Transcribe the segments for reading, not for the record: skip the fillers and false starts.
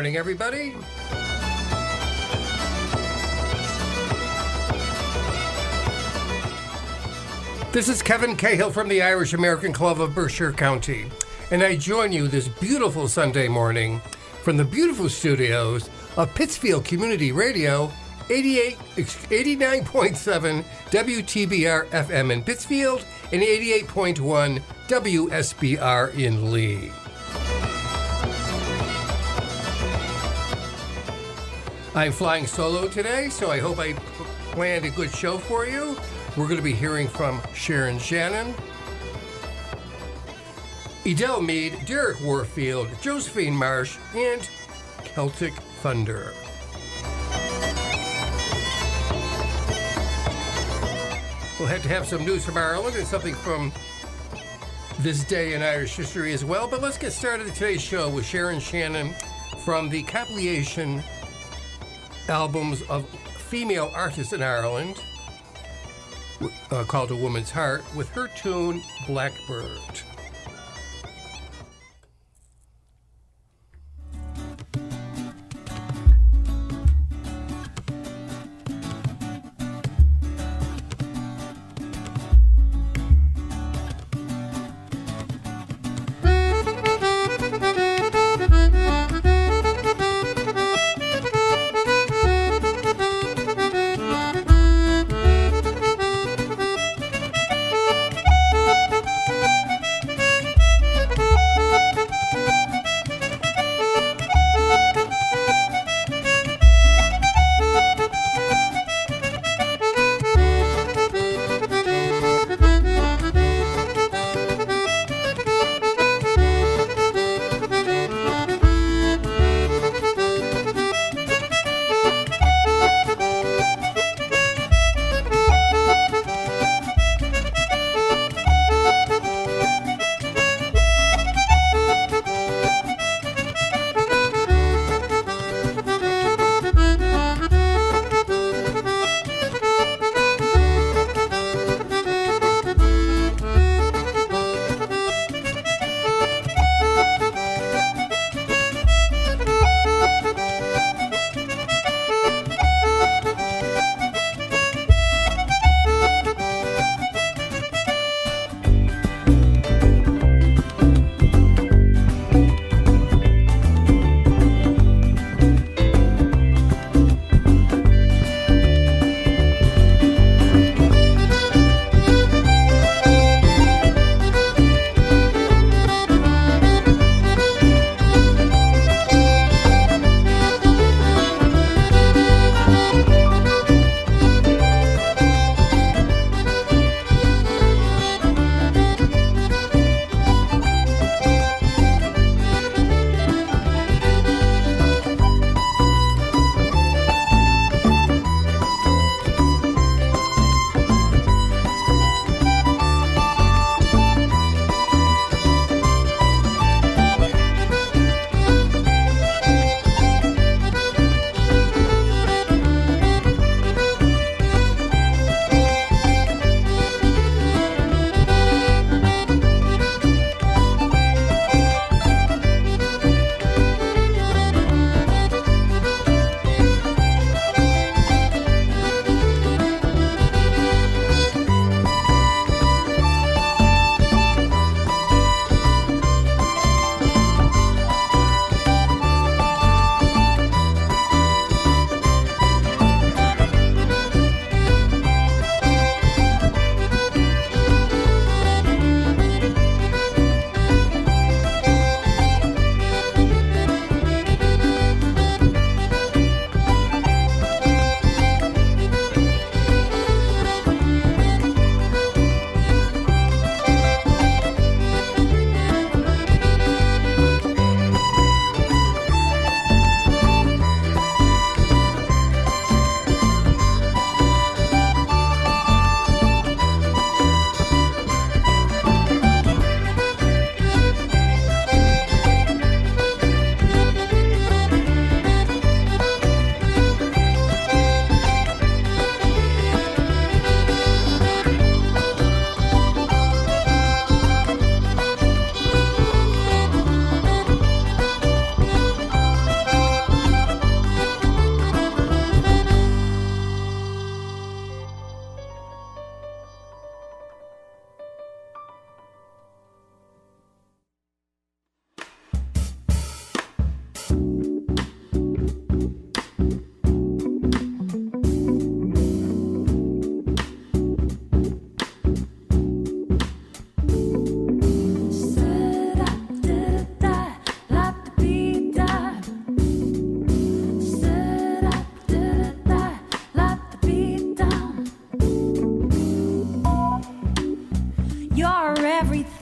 morning, everybody. This is Kevin Cahill from the Irish American Club of Berkshire County, and I join you this beautiful Sunday morning from the beautiful studios of Pittsfield Community Radio, 89.7 WTBR-FM in Pittsfield and 88.1 WSBR in Lee. I'm flying solo today, so I hope I planned a good show for you. We're going to be hearing from Sharon Shannon, Edel Mead, Derek Warfield, Josephine Marsh, and Celtic Thunder. We'll have to have some news from Ireland and something from this day in Irish history as well. But let's get started today's show with Sharon Shannon from the compilation albums of female artists in Ireland called A Woman's Heart with her tune Blackbird.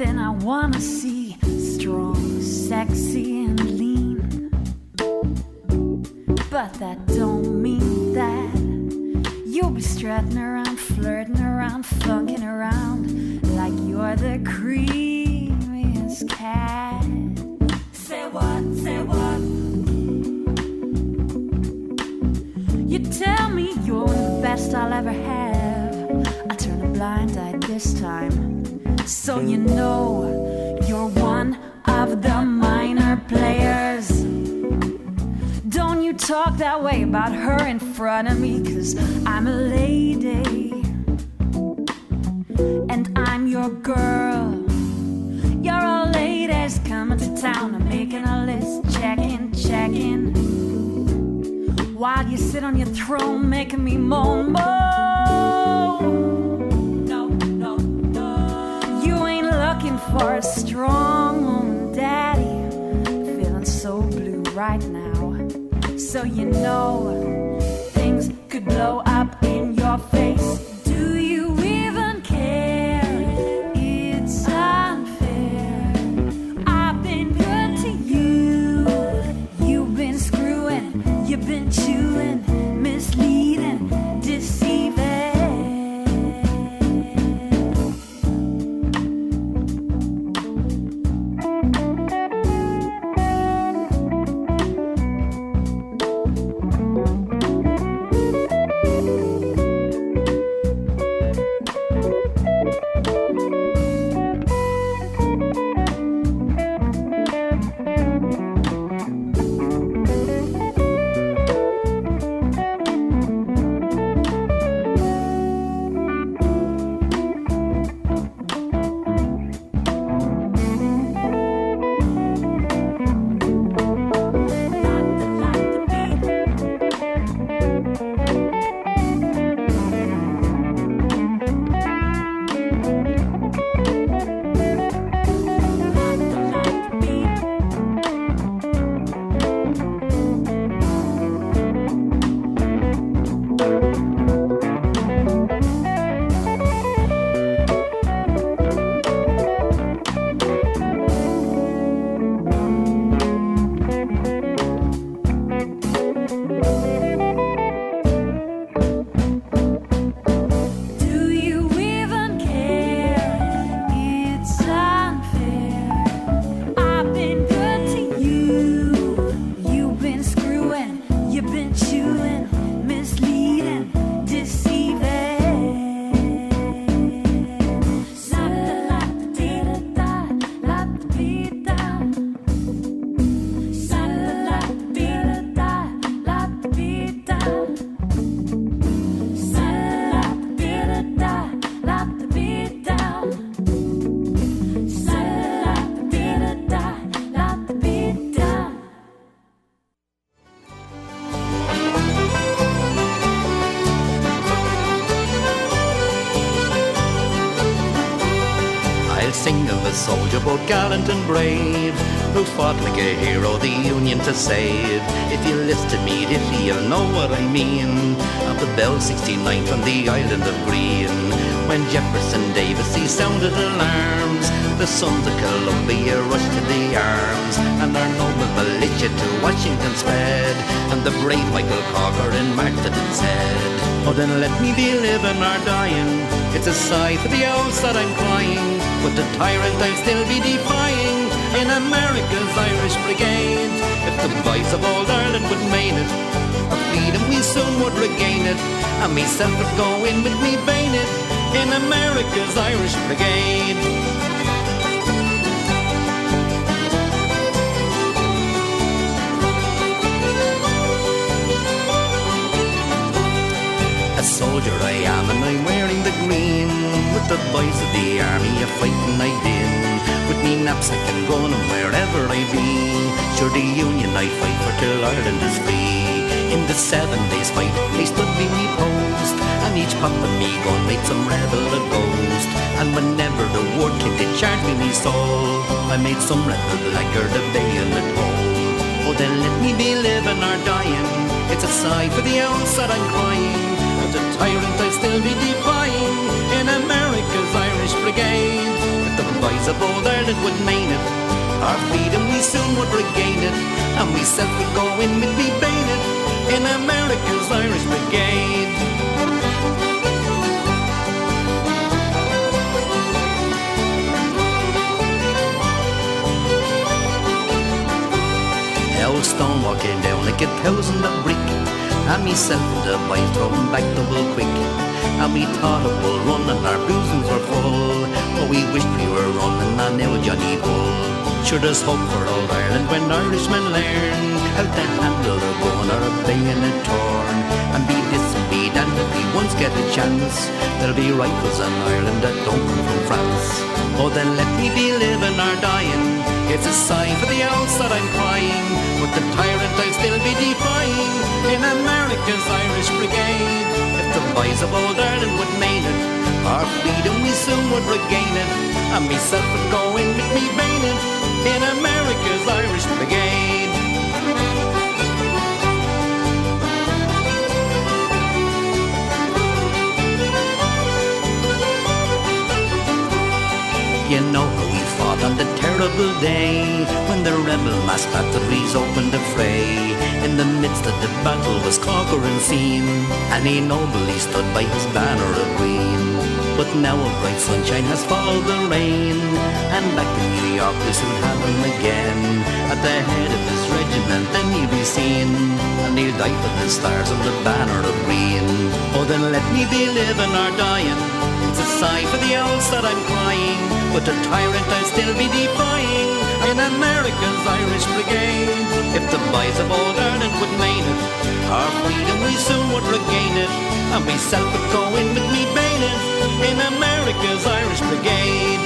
something I wanna see. Strong, sexy, and lean. But that don't mean that you'll be strutting around, flirting around, funking around like you're the creamiest cat. Say what, say what? You tell me you're the best I'll ever have. I turn a blind eye this time, so you know you're one of the minor players. Don't you talk that way about her in front of me, 'cause I'm a lady and I'm your girl. You're all ladies coming to town. I'm making a list, checking, checking, while you sit on your throne making me moan, moan. No, no, no. You ain't looking for a strong woman, daddy. Feeling so blue right now. So you know things could blow up in your face. Do you even care? It's unfair. I've been good to you. You've been screwing, you've been chewing, misleading, deceiving. Sing of a soldier both gallant and brave, who fought like a hero the Union to save. If you listen me, you'll know what I mean, of the Bell 69 from the island of Green. When Jefferson Davis he sounded alarms, the sons of Columbia rushed to the arms, and our noble militia to Washington sped, and the brave Michael Corcoran marched at its head. Oh, then let me be living or dying, it's a sigh for the oaths that I'm crying, but the tyrant I'll still be defying in America's Irish Brigade. If the boys of old Ireland would main it, of freedom we soon would regain it, and myself would go in with me bayonet in America's Irish Brigade. A soldier I am and I'm wearing the green, with the boys of the army a fighting I been, with me knapsack and gun and wherever I be. Sure the Union I fight for till Ireland is free. In the 7 days fight they stood by me post, and each pop of me gun made some rebel a ghost. And whenever the word came to charge me soul, I made some rebel laggard a bayonet hole. Oh then let me be living or dying, it's a sigh for the ounce that I'm crying, the tyrant I'll still be defying in America's Irish Brigade. If the boys of old it would mean it. Our freedom we soon would regain it, and we self would go in with be bayonet in America's Irish Brigade. Old stone walking down like 1,000 of brick, and myself and the boys throwing back double quick. And we thought of Bull Run and our bosoms were full, but we wished we were running on now Johnny Bull. Sure there's hope for old Ireland when Irishmen learn how to handle a gun or a bayonet torn. And be this and be that, if we once get a chance, there'll be rifles in Ireland that don't come from France. Oh, then let me be living or dying. It's a sign for the owls that I'm crying, but the tyrant I'll still be defying in America's Irish Brigade. If the boys of old Ireland would mean it, our freedom we soon would regain it, and myself would go in with me bayonet in America's Irish Brigade. You know how we fought on the terrible day when the rebel mass batteries opened the fray. In the midst of the battle was conquering seen, and he nobly stood by his banner of green. But now a bright sunshine has followed the rain, and back in New York we soon have him again. At the head of his regiment then he'll be seen, and he'll die for the stars on the banner of green. Oh, then let me be living or dying. It's a sigh for the owls that I'm crying, but the tyrant I'll still be defying in America's Irish Brigade. If the boys of old Ireland would mean it, our freedom we soon would regain it, and myself would go in with me bayonet in America's Irish Brigade.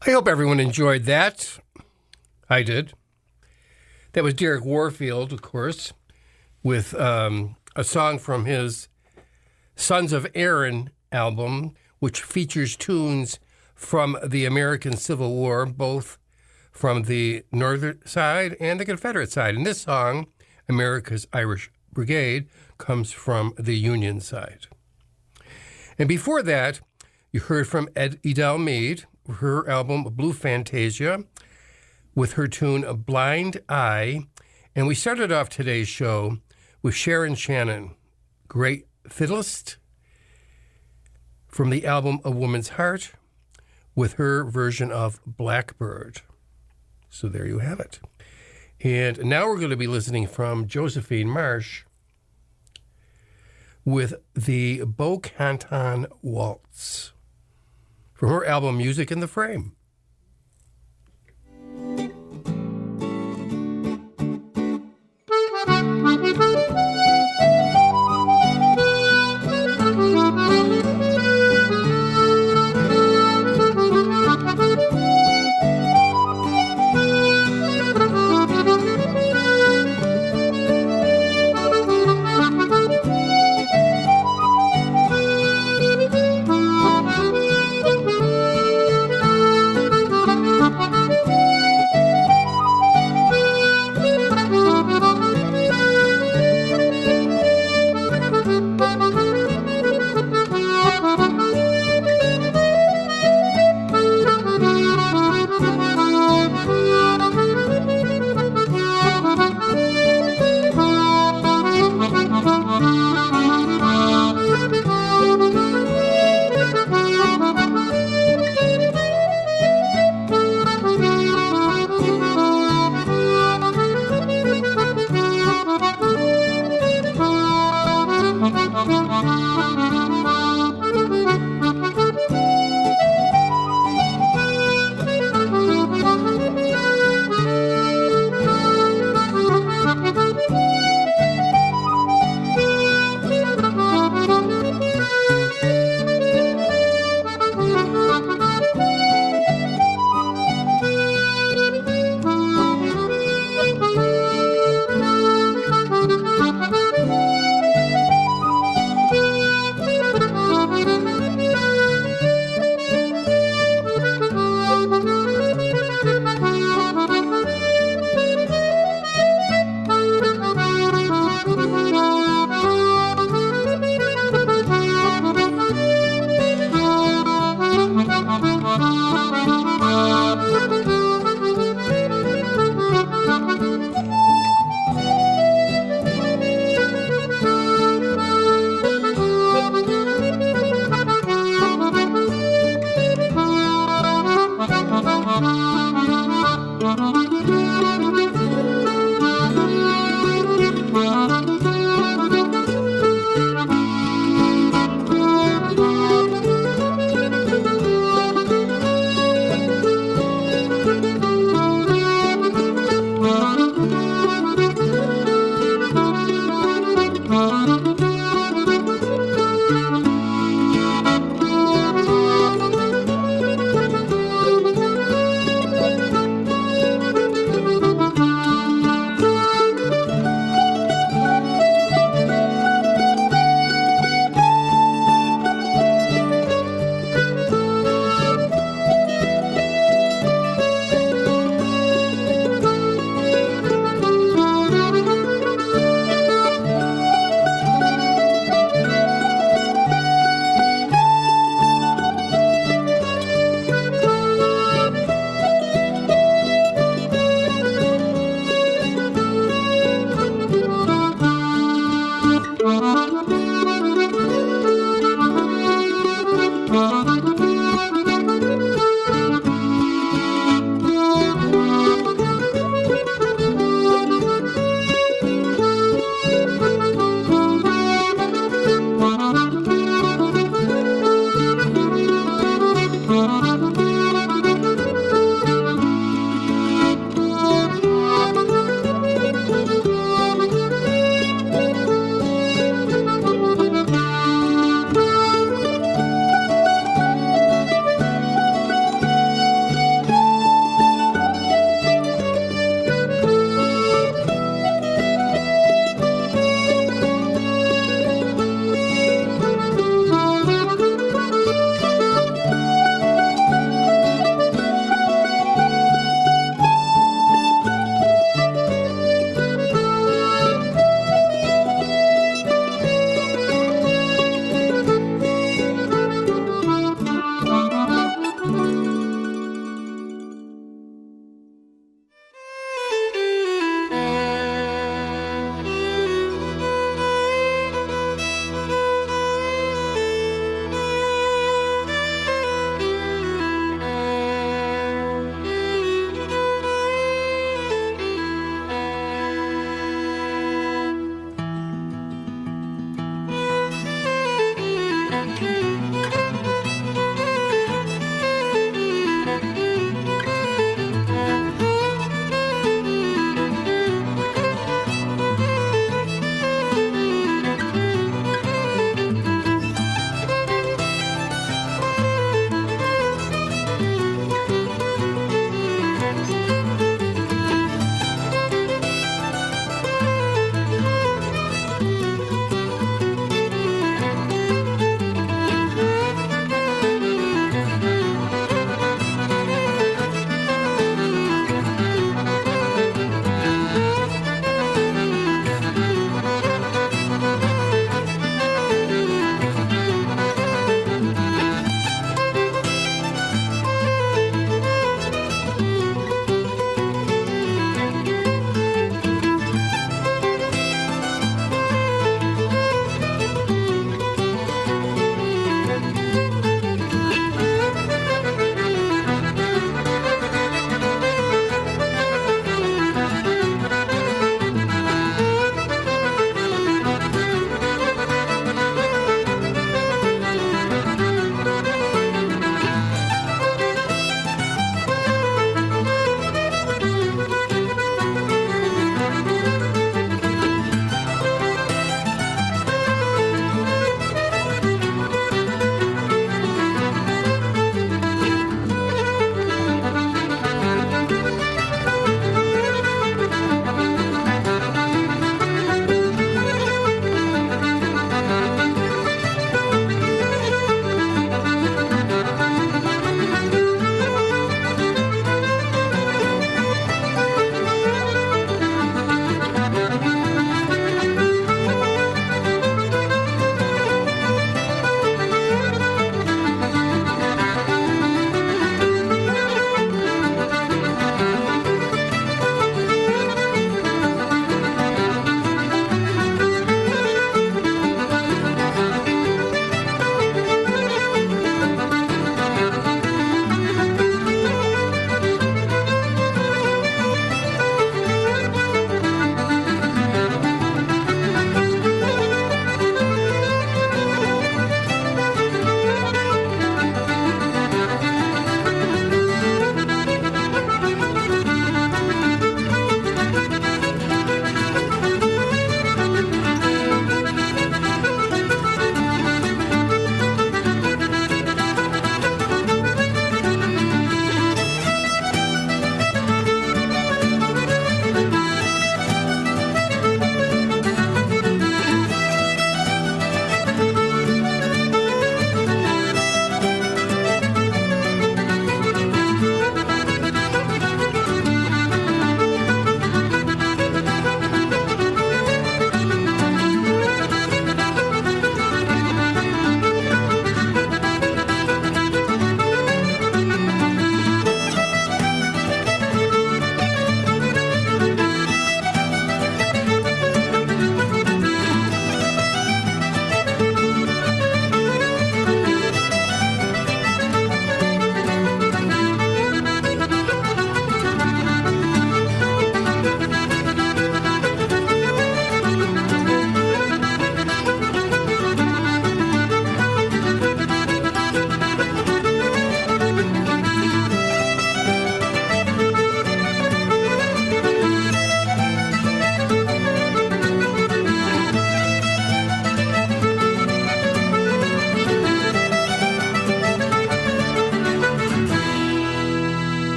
I hope everyone enjoyed that. I did. That was Derek Warfield, of course, with a song from his Sons of Erin album, which features tunes from the American Civil War, both from the Northern side and the Confederate side. And this song, America's Irish Brigade, comes from the Union side. And before that, you heard from Edel Mead, her album Blue Fantasia, with her tune Blind Eye. And we started off today's show with Sharon Shannon, great fiddlist, from the album A Woman's Heart, with her version of Blackbird. So there you have it. And now we're going to be listening from Josephine Marsh with the Beau Canton Waltz, from her album Music in the Frame.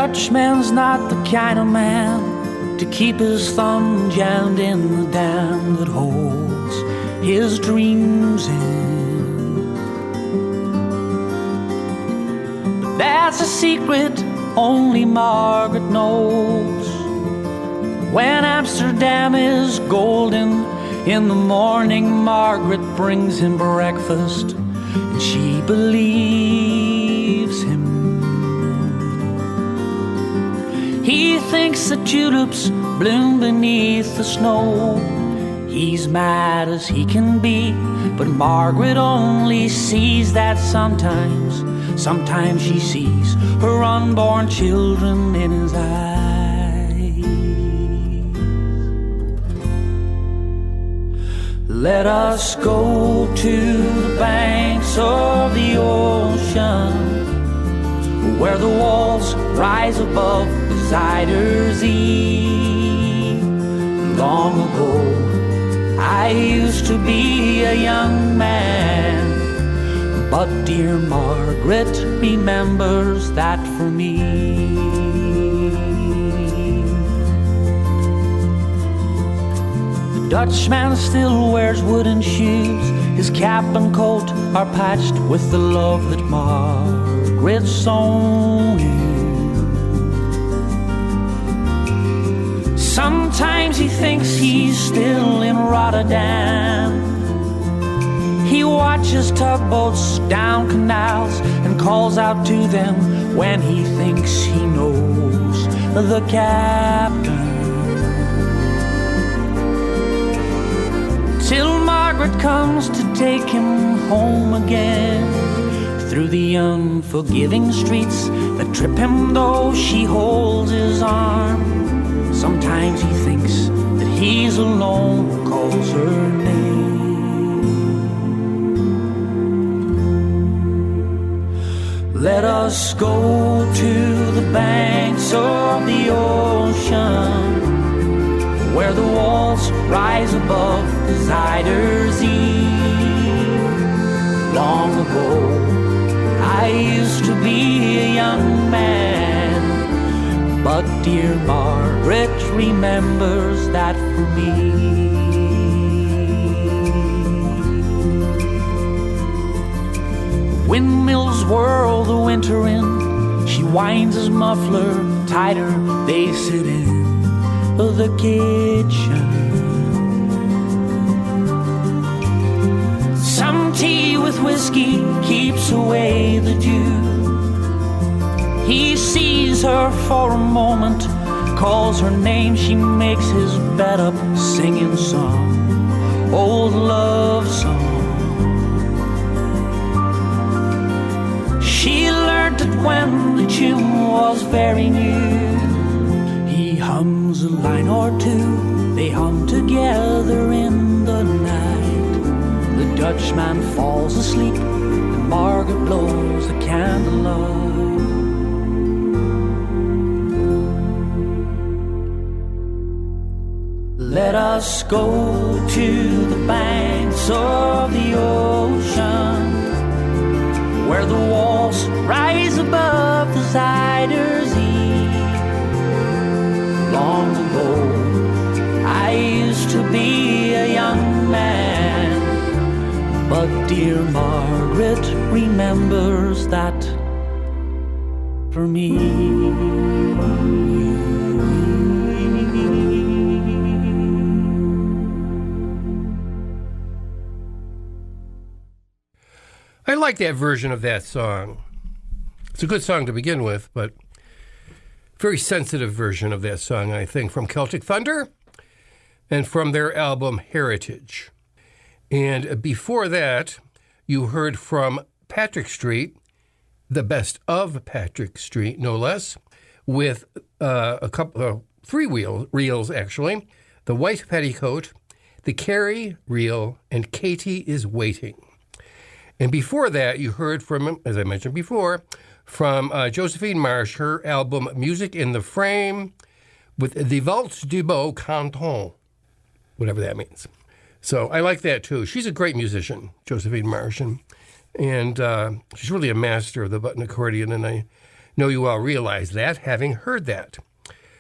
Dutchman's not the kind of man to keep his thumb jammed in the dam that holds his dreams in. But that's a secret only Margaret knows. When Amsterdam is golden, in the morning Margaret brings him breakfast, and she believes him. He thinks that tulips bloom beneath the snow. He's mad as he can be, but Margaret only sees that sometimes. Sometimes she sees her unborn children in his eyes. Let us go to the banks of the ocean, where the walls rise above the Zuyder Zee. Long ago, I used to be a young man, but dear Margaret remembers that for me. The Dutchman still wears wooden shoes. His cap and coat are patched with the love that Margaret's sown him. Sometimes he thinks he's still in Rotterdam. He watches tugboats down canals and calls out to them when he thinks he knows the captain. Till Margaret comes to take him home again, through the unforgiving streets that trip him though she holds his arm. Sometimes he thinks that he's alone who calls her name. Let us go to the banks of the ocean, where the walls rise above the Zuyder Zee. Long ago, I used to be a young man, but dear Margaret remembers that for me. Windmills whirl the winter in. She winds his muffler tighter. They sit in the kitchen. Some tea with whiskey keeps away the dew. He sees her for a moment, calls her name. She makes his bed up, singing some old love song. She learned it when the tune was very new. He hums a line or two, they hum together in the night. The Dutchman falls asleep and Margaret blows the candlelight. Let us go to the banks of the ocean, where the walls rise above the Zuyder Zee. Long ago, I used to be a young man, but dear Margaret remembers that for me. I like that version of that song. It's a good song to begin with, but very sensitive version of that song, I think, from Celtic Thunder and from their album Heritage. And before that, you heard from Patrick Street, the best of Patrick Street, no less, with a couple, three reels, actually. The White Petticoat, the Carrie reel, and Katie is Waiting. And before that, you heard from, as I mentioned before, from Josephine Marsh, her album Music in the Frame, with the Valse du Beau Canton, whatever that means. So I like that, too. She's a great musician, Josephine Marsh, and she's really a master of the button accordion, and I know you all realize that, having heard that.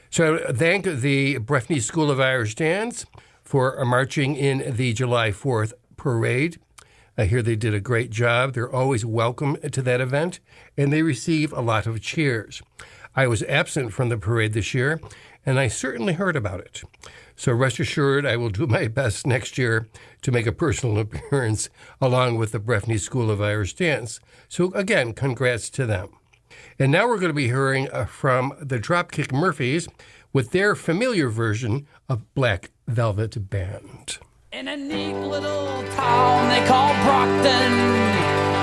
So thank the Breffni School of Irish Dance for marching in the July 4th parade. I hear they did a great job. They're always welcome to that event, and they receive a lot of cheers. I was absent from the parade this year, and I certainly heard about it. So rest assured, I will do my best next year to make a personal appearance along with the Breffni School of Irish Dance. So again, congrats to them. And now we're going to be hearing from the Dropkick Murphys with their familiar version of Black Velvet Band. In a neat little town they call Brockton,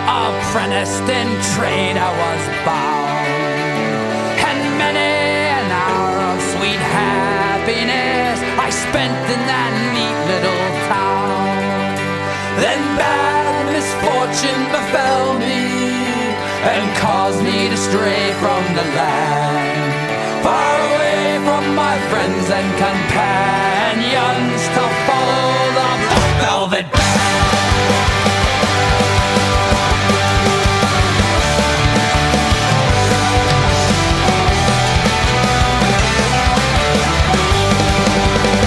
apprenticed in trade I was bound, and many an hour of sweet happiness I spent in that neat little town. Then bad misfortune befell me and caused me to stray from the land, far away from my friends and companions, to follow the Black Velvet Band.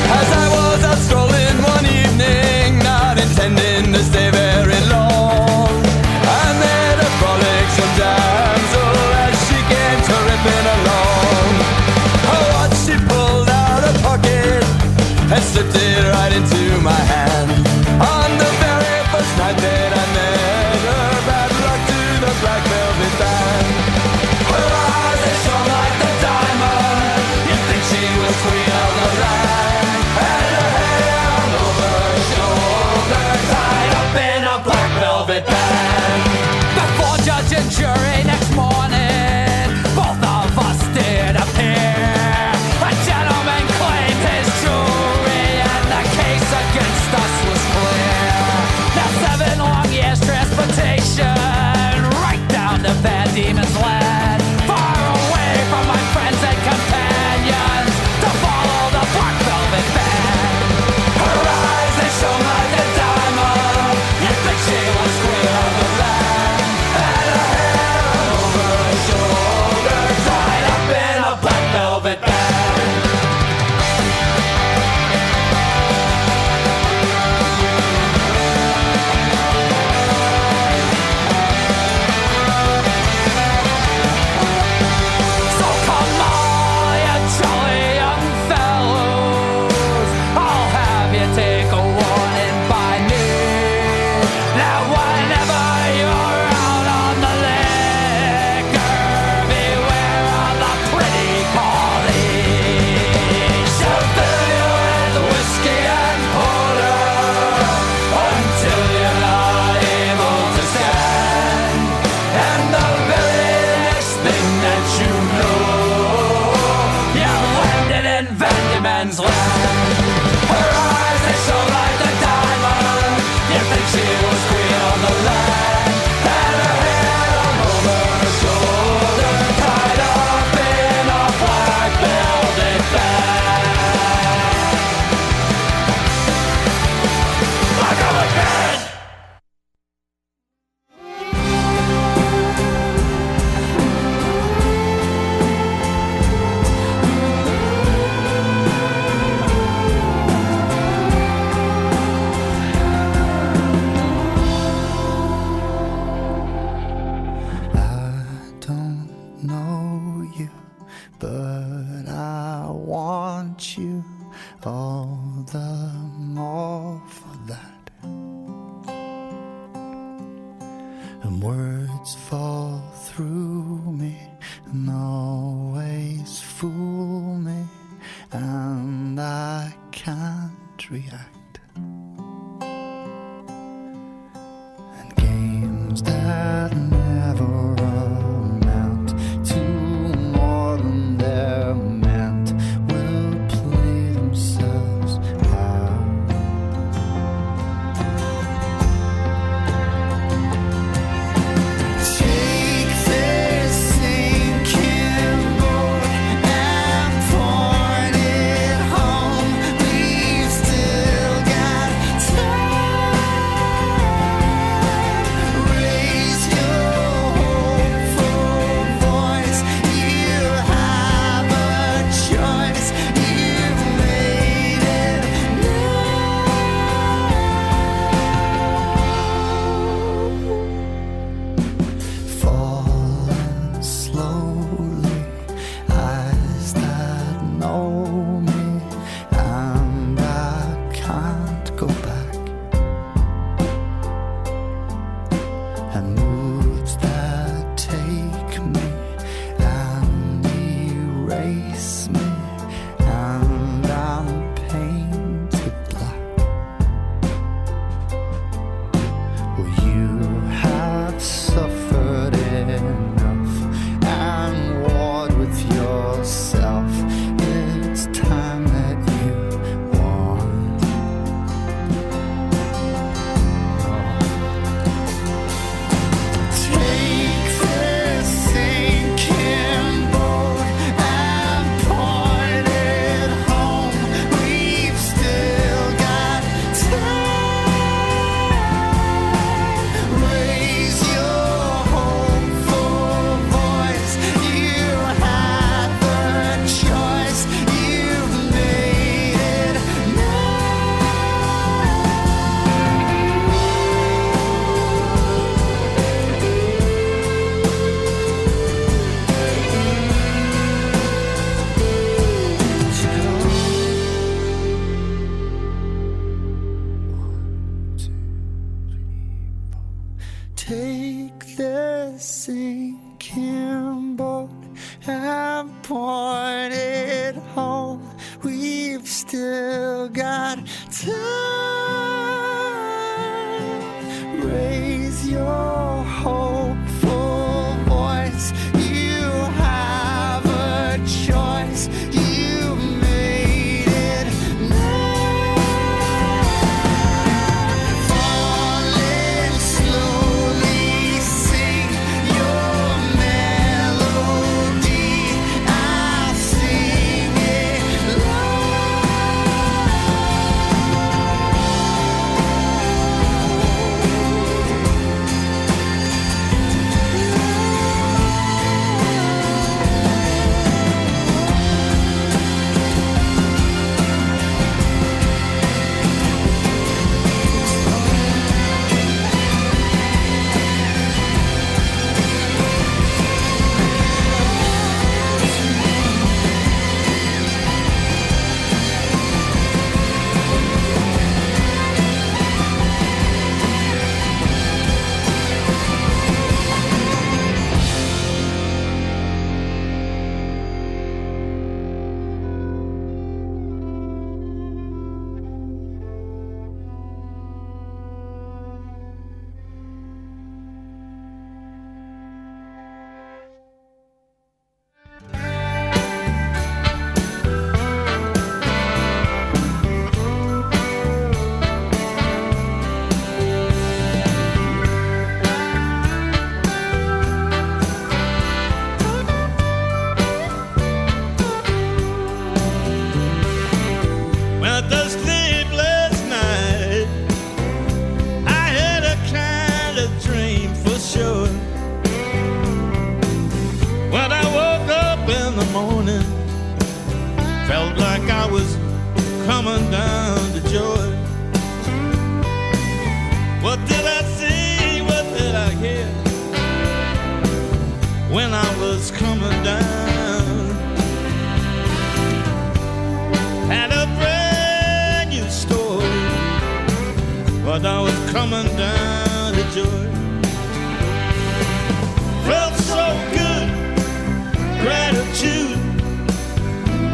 As I was out strolling one evening, not intending to stay very long, I met a frolicsome damsel as she came tripping along. Oh, what she pulled out of pocket and slipped it right into my hand. On the very first night that I met her, bad luck to the Black Velvet Band. Her eyes, they shone like the diamond, you'd think she was queen of the land, and her hair all over her shoulder, tied up in a black velvet band. Before judge and jury next morning, both of us did appear. A gentleman claimed his jewelry, and the case against us was clear. Now 7 long years transportation, right down to Van Diemen's Land, far away from my friends and companions, to follow the Black Velvet Band. Her eyes, they shone like a diamond, you'd think she was queen of the land, and her hair over her shoulder, tied up in a black velvet band. So come on, you jolly young fellows, I'll have you take a warning by me. Now whenever you're out on the liquor, beware of the pretty Pauline. She'll fill you with whiskey and porter until you're not able to stand, and the very next thing that you know, you've landed in Van Diemen's Land. Her eyes, they shone like the diamond, you'd think she was queen of the land, and her hair all over her shoulder, tied up in a black velvet band. Black velvet band! I don't know you, but I want you all the more for that. And words fall through me and always fool me, and I can't react. And games that never amount to more than they're meant will play themselves out. Take this sinking boat and point it home. Leave still sinking boat have pointed home. We've still got time. Raise your hopeful voice. You have a choice. You made it now. Falling slowly, sing your melody. I'll sing it coming down to joy. What did I see? What did I hear? When I was coming down, had a brand new story. But I was coming down to joy. Felt so good, gratitude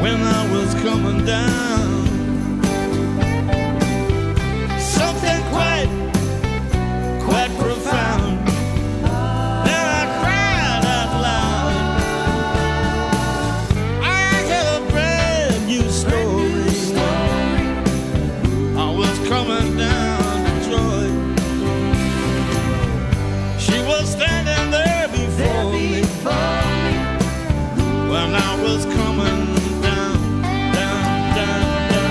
when I was coming down. Something quite profound. Then I cried out loud. I had a brand new story. I was coming down to joy. She was standing there before me when I was coming down, down, down, down.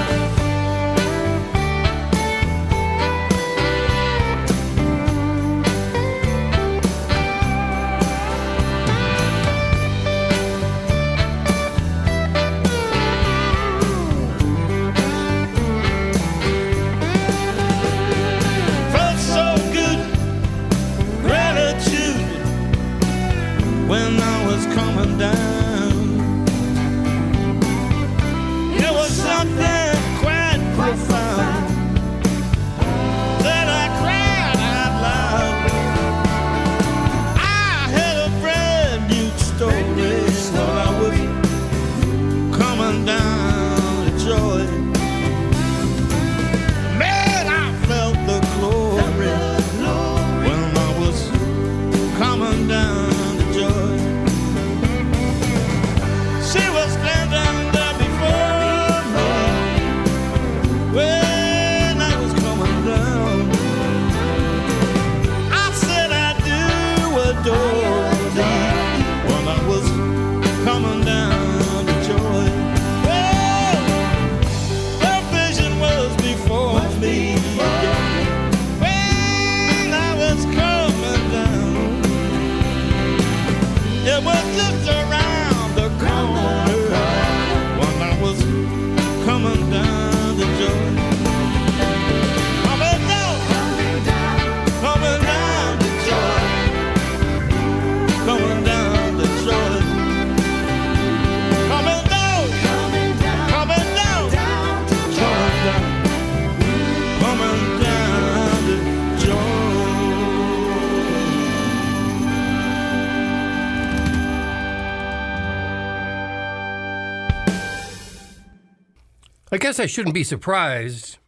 I guess I shouldn't be surprised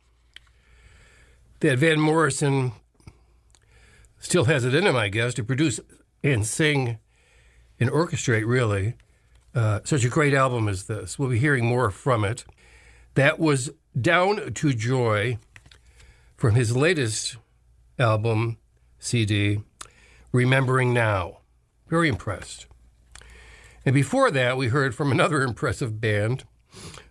that Van Morrison still has it in him, I guess, to produce and sing and orchestrate, really, such a great album as this. We'll be hearing more from it. That was Down to Joy from his latest album, CD, Remembering Now. Very impressed. And before that, we heard from another impressive band,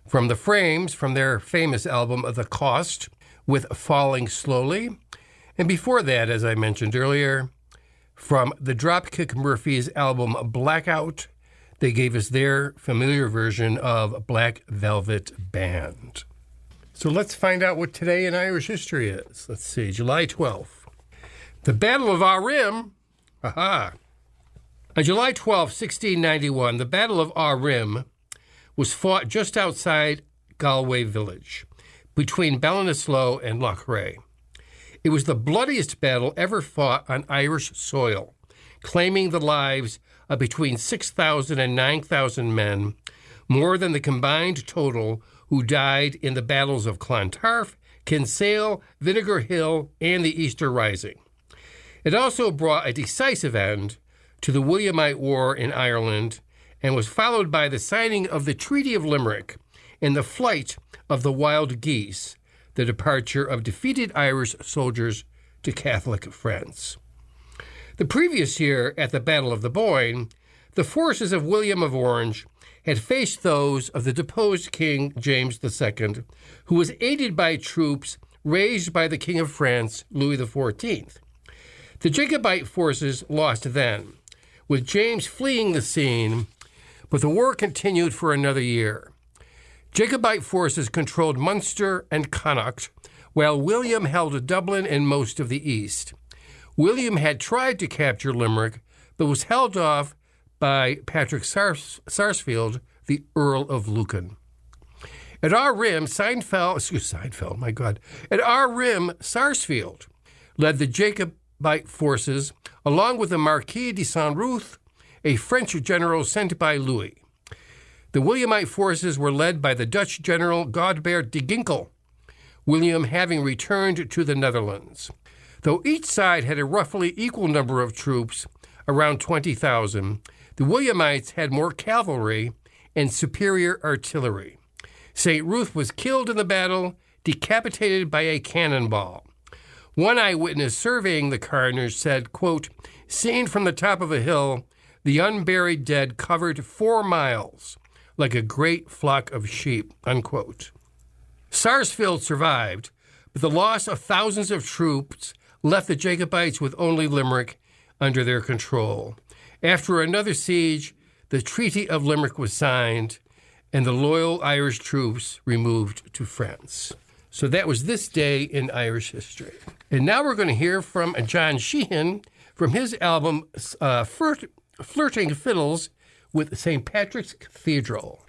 from The Frames, from their famous album, The Cost, with Falling Slowly. And before that, as I mentioned earlier, from the Dropkick Murphys album Blackout, they gave us their familiar version of Black Velvet Band. So let's find out what today in Irish history is. Let's see, July 12th. The Battle of Arim. Aha. On July 12, 1691, the Battle of Arim was fought just outside Galway village, between Ballinasloe and Loughrea. It was the bloodiest battle ever fought on Irish soil, claiming the lives of between 6,000 and 9,000 men, more than the combined total who died in the battles of Clontarf, Kinsale, Vinegar Hill, and the Easter Rising. It also brought a decisive end to the Williamite War in Ireland and was followed by the signing of the Treaty of Limerick and the flight of the wild geese, the departure of defeated Irish soldiers to Catholic France. The previous year, at the Battle of the Boyne, the forces of William of Orange had faced those of the deposed King James II, who was aided by troops raised by the King of France, Louis XIV. The Jacobite forces lost then, with James fleeing the scene, but the war continued for another year. Jacobite forces controlled Munster and Connacht, while William held Dublin and most of the east. William had tried to capture Limerick, but was held off by Patrick Sarsfield, the Earl of Lucan. At Arim, Sarsfield led the Jacobite forces, along with the Marquis de Saint-Ruth, a French general sent by Louis. The Williamite forces were led by the Dutch general Godebert de Ginkel, William having returned to the Netherlands. Though each side had a roughly equal number of troops, around 20,000, the Williamites had more cavalry and superior artillery. St. Ruth was killed in the battle, decapitated by a cannonball. One eyewitness surveying the carnage said, quote, "Seen from the top of a hill, the unburied dead covered 4 miles, like a great flock of sheep," unquote. Sarsfield survived, but the loss of thousands of troops left the Jacobites with only Limerick under their control. After another siege, the Treaty of Limerick was signed, and the loyal Irish troops removed to France. So that was this day in Irish history. And now we're going to hear from John Sheehan from his album Flirting Fiddles with St. Patrick's Cathedral.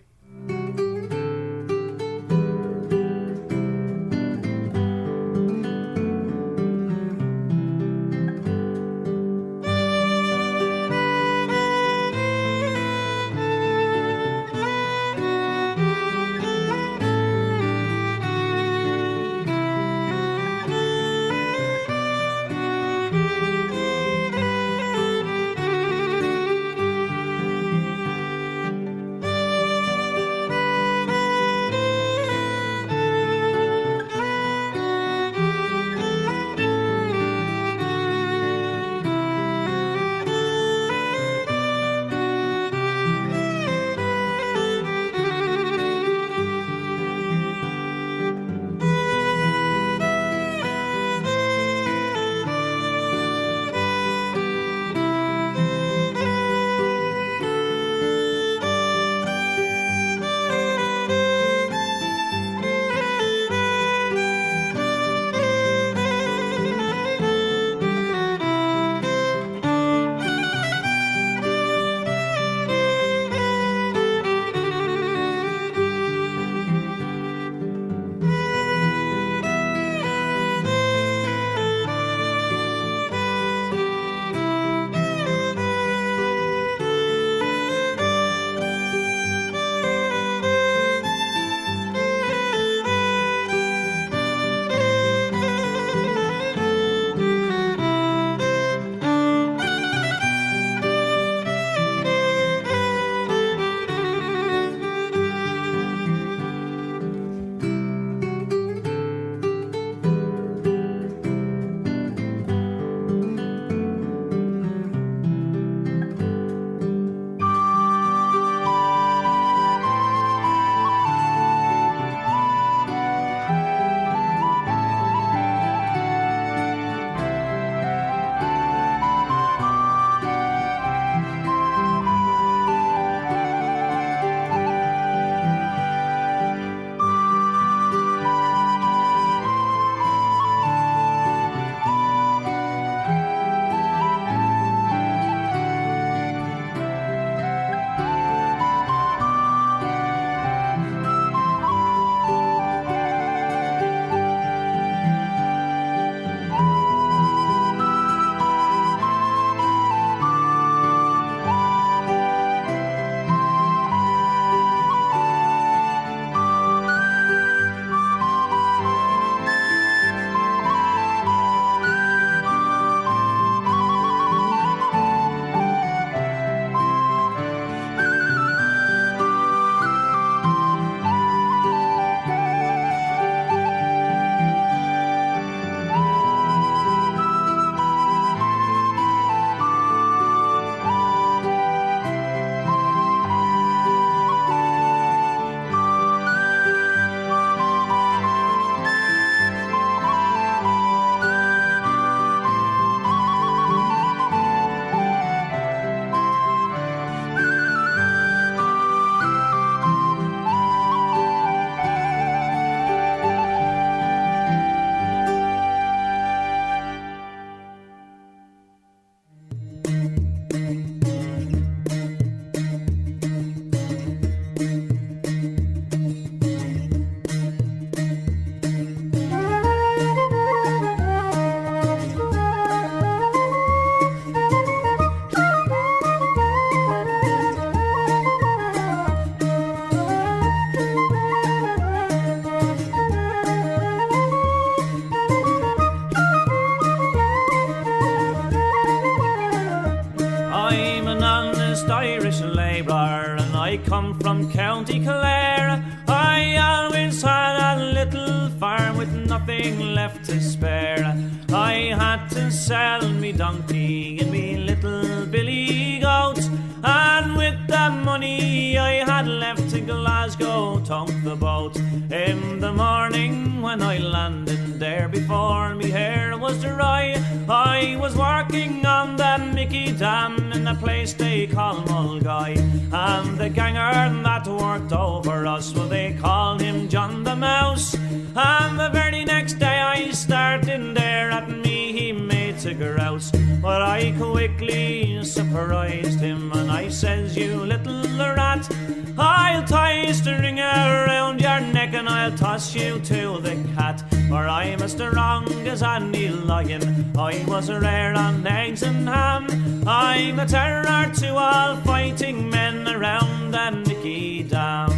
come from County Clare. I always had a little farm with nothing left to spare. I had to sell me donkey and me little billy goat, and with the money I had left to Glasgow, tunk the boat. In the morning when I landed there, before me hair was dry, I was working on the Mickey Dam in a place they call Mulgai. And the ganger that worked over us, well, they called him John the Mouse. And the very next day I started there, at me he made to grouse. But I quickly surprised him, and I says, you little rat, I'll tie a string around your neck and I'll toss you to the cat. For I'm as strong as any lion, I was rare on eggs and ham. I'm a terror to all fighting men around the Mickey Dam.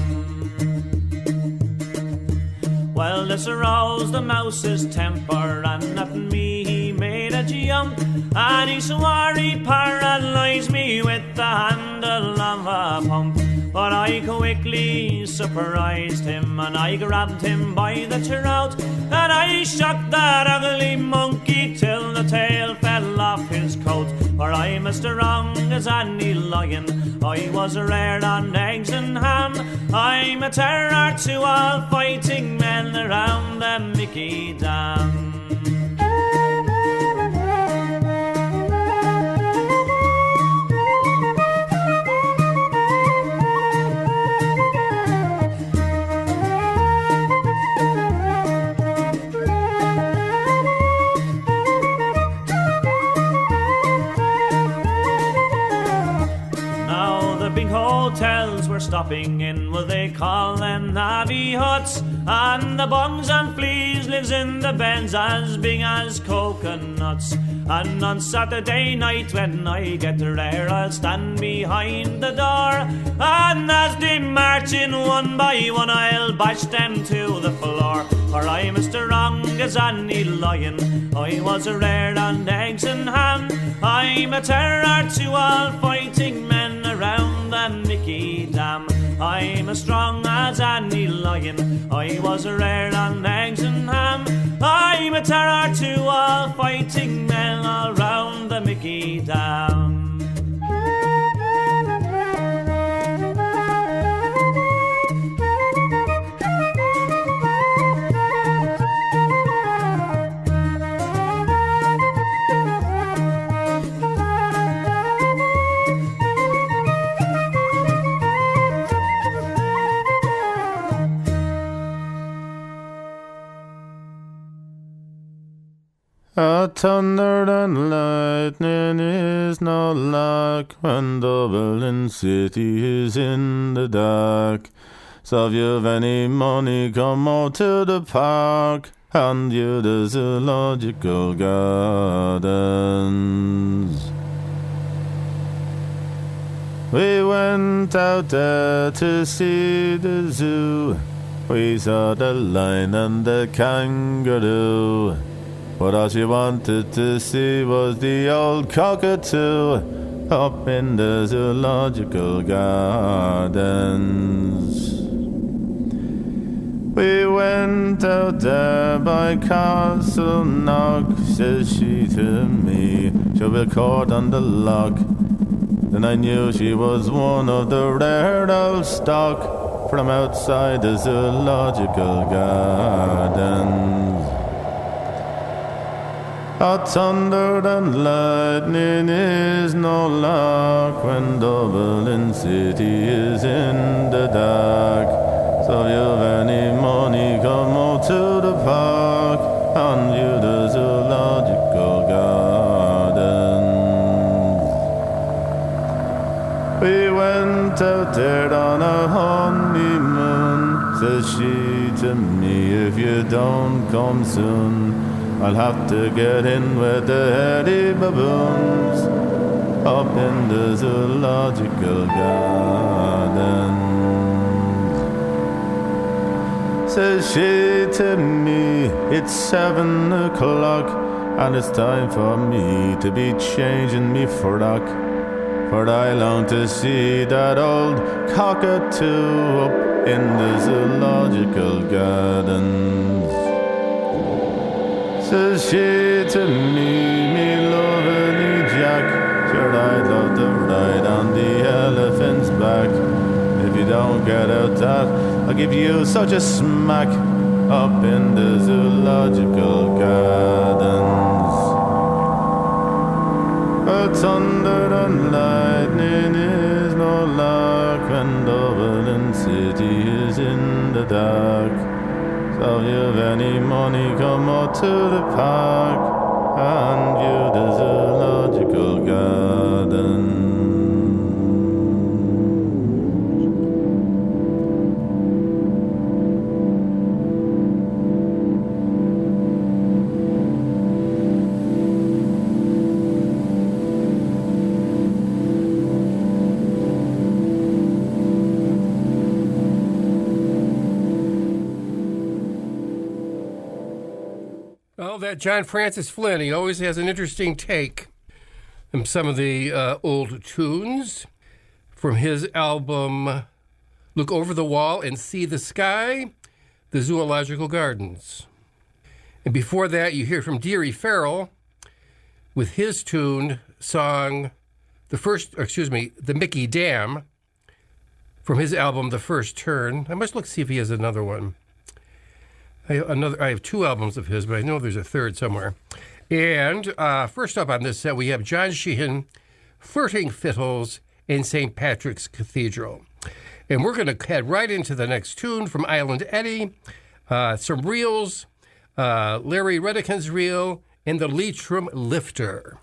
Well, this aroused the mouse's temper, and at me he made a jump, and he swore he paralysed me with the handle of a pump. But I quickly surprised him, and I grabbed him by the throat, and I shook that ugly monkey till the tail fell off his coat. For I'm as strong as any lion, I was rare on eggs and ham. I'm a terror to all fighting men around the Mickey Dam. Hotels we're stopping in, well, they call them navvy huts, and the bums and fleas lives in the bends as big as coconuts. And on Saturday night when I get there, I'll stand behind the door, and as they march in one by one, I'll bash them to the floor. For I'm as strong as any lion, I was rare on eggs and ham. I'm a terror to all fighting men around the Mickey Dam. I'm as strong as any lion, I was rare on eggs and ham. I'm a terror to all fighting men all round the Mickey Dam. Thunder and lightning is no luck when Dublin City is in the dark. So if you've any money, come out to the park and view the zoological gardens. We went out there to see the zoo. We saw the lion and the kangaroo. But all she wanted to see was the old cockatoo up in the zoological gardens. We went out there by Castle Knock, says she to me, she'll be caught on the lock. Then I knew she was one of the rare old stock from outside the zoological gardens. A thunder and lightning is no luck when Dublin City is in the dark. So if you've any money, come out to the park and view the zoological gardens. We went out there on a honeymoon, says she to me, if you don't come soon, I'll have to get in with the hairy baboons up in the zoological gardens. Says she to me, it's 7 o'clock and it's time for me to be changing me frock. For I long to see that old cockatoo up in the zoological gardens. Says she to me lovely Jack, sure I'd love to ride on the elephant's back. If you don't get out that, I'll give you such a smack up in the zoological gardens. But thunder and lightning is no lark when Dublin City is in the dark. So if you've any money, come out to the park and view the zoological garden. Well, that John Francis Flynn, he always has an interesting take on some of the old tunes from his album Look Over the Wall and See the Sky, The Zoological Gardens. And before that, you hear from Deary Farrell with his tune song, The Mickey Dam, from his album The First Turn. I must look see if he has another one. I have two albums of his, but I know there's a third somewhere. And first up on this set, we have John Sheehan, Flirting Fiddles in St. Patrick's Cathedral. And we're going to head right into the next tune from Island Eddie, some reels, Larry Redican's reel, and the Leitrim Lifter.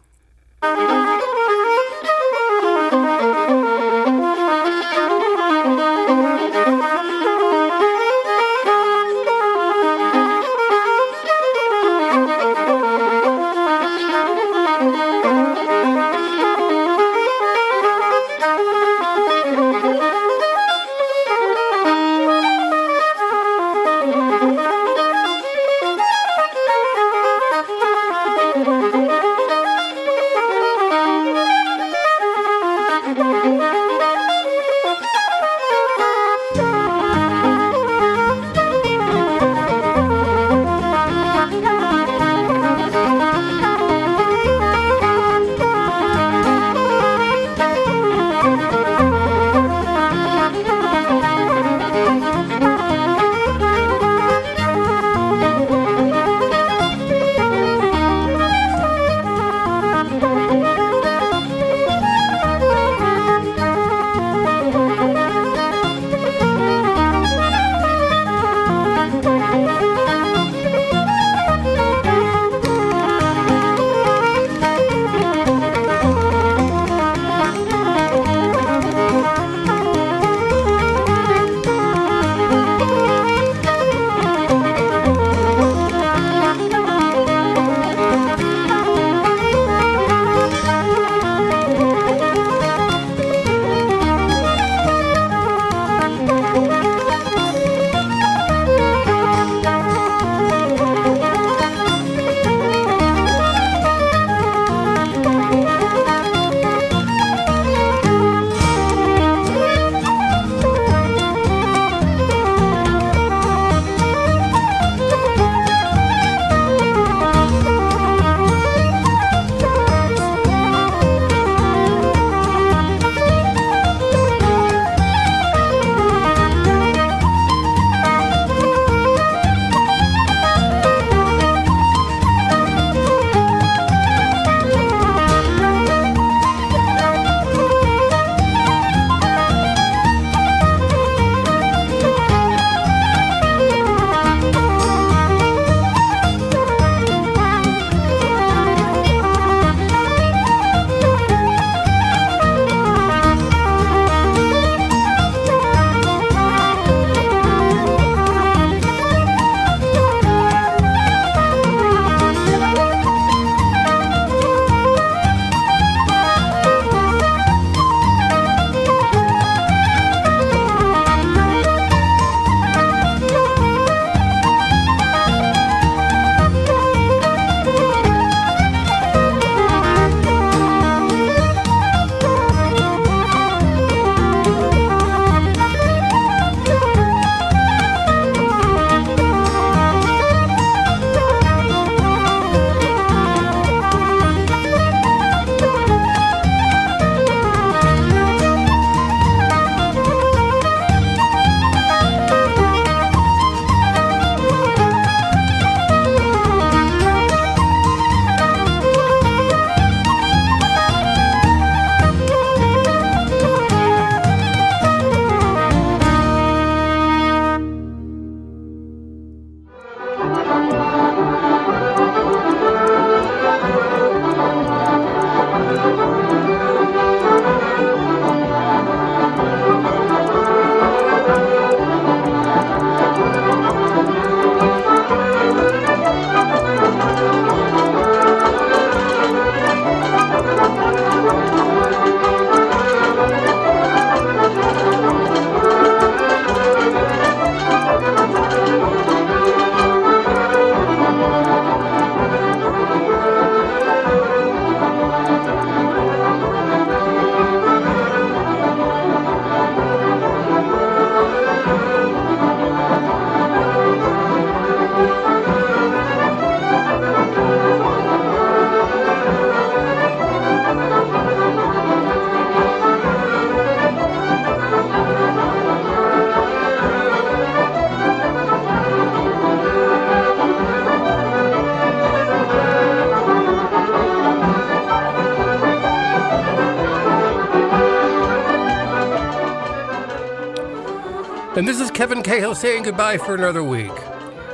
And this is Kevin Cahill saying goodbye for another week.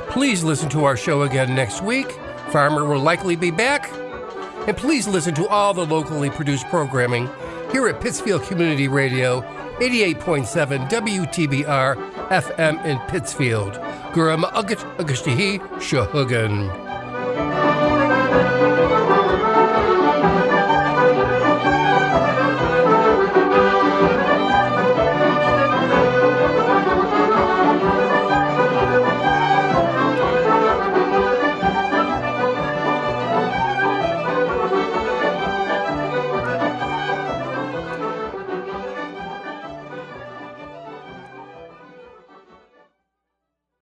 Please listen to our show again next week. Farmer will likely be back. And please listen to all the locally produced programming here at Pittsfield Community Radio, 88.7 WTBR-FM in Pittsfield. Gurama Ugat Agashtihi Shahugan.